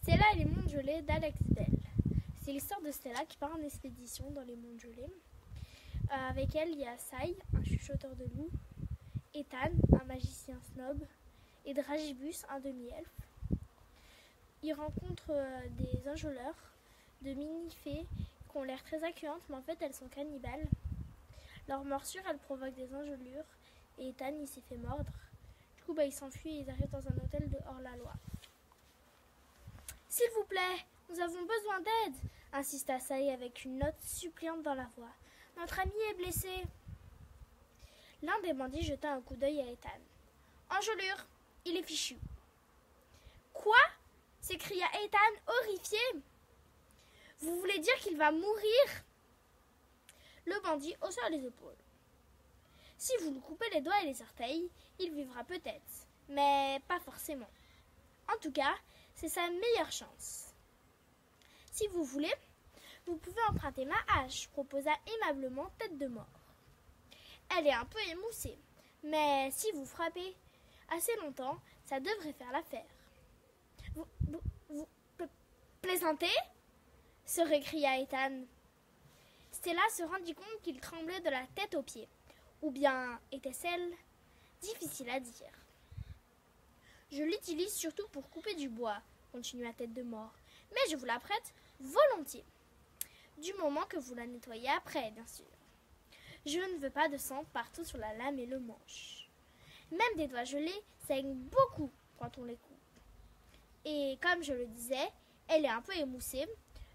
Stella et les monts gelés d'Alex Bell. C'est l'histoire de Stella qui part en expédition dans les monts gelés. Avec elle, il y a Sai, un chuchoteur de loup, Ethan, un magicien snob, et Dragibus, un demi-elfe. Ils rencontrent des enjôleurs, de mini-fées qui ont l'air très accueillantes, mais en fait elles sont cannibales. Leur morsure, elle provoque des engelures, et Ethan, il s'est fait mordre. Du coup, ils s'enfuient et ils arrivent dans un hôtel de hors-la-loi. « S'il vous plaît, nous avons besoin d'aide !» insista Sai avec une note suppliante dans la voix. « Notre ami est blessé !» L'un des bandits jeta un coup d'œil à Ethan. « Enjôlure, il est fichu. »« Quoi ?» s'écria Ethan, horrifié. « Vous voulez dire qu'il va mourir ?» Le bandit haussa les épaules. « Si vous lui coupez les doigts et les orteils, il vivra peut-être, mais pas forcément. En tout cas, c'est sa meilleure chance. Si vous voulez, vous pouvez emprunter ma hache, proposa aimablement Tête de Mort. Elle est un peu émoussée, mais si vous frappez assez longtemps, ça devrait faire l'affaire. Vous plaisantez ? Se récria Ethan. Stella se rendit compte qu'il tremblait de la tête aux pieds. Ou bien était-ce difficile à dire. Je l'utilise surtout pour couper du bois, continua Tête de Mort, mais je vous la prête volontiers. Du moment que vous la nettoyez après, bien sûr. Je ne veux pas de sang partout sur la lame et le manche. Même des doigts gelés saignent beaucoup quand on les coupe. Et comme je le disais, elle est un peu émoussée,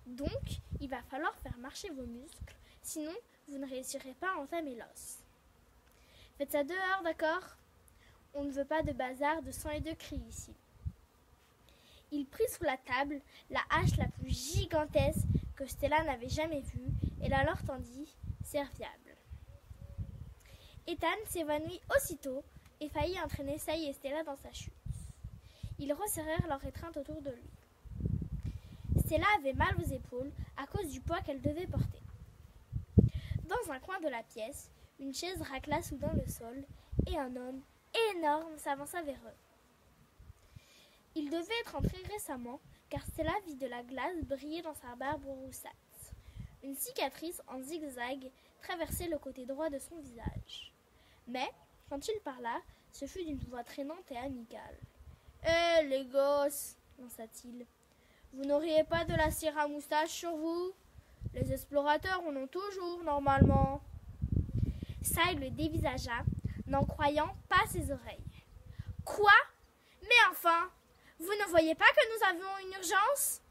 donc il va falloir faire marcher vos muscles, sinon vous ne réussirez pas à entamer l'os. Faites ça dehors, d'accord ? On ne veut pas de bazar, de sang et de cris ici. Il prit sous la table la hache la plus gigantesque que Stella n'avait jamais vue et la leur tendit, serviable. Ethan s'évanouit aussitôt et faillit entraîner Sai et Stella dans sa chute. Ils resserrèrent leur étreinte autour de lui. Stella avait mal aux épaules à cause du poids qu'elle devait porter. Dans un coin de la pièce, une chaise racla soudain le sol et un homme énorme s'avança vers eux. Il devait être entré récemment, car Stella vit de la glace briller dans sa barbe roussâtre. Une cicatrice en zigzag traversait le côté droit de son visage. Mais, quand il parla, ce fut d'une voix traînante et amicale. « Hé, les gosses !» lança-t-il. « Vous n'auriez pas de la cire à moustache sur vous ? Les explorateurs en ont toujours, normalement. » Sai le dévisagea, n'en croyant pas ses oreilles. « Quoi ? Mais enfin, vous ne voyez pas que nous avions une urgence ? »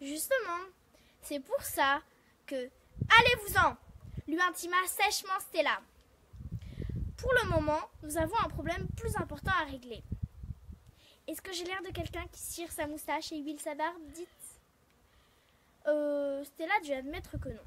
Justement, c'est pour ça que... « Allez-vous-en !» lui intima sèchement Stella. « Pour le moment, nous avons un problème plus important à régler. » « Est-ce que j'ai l'air de quelqu'un qui cire sa moustache et huile sa barbe, dites ? Stella dut admettre que non.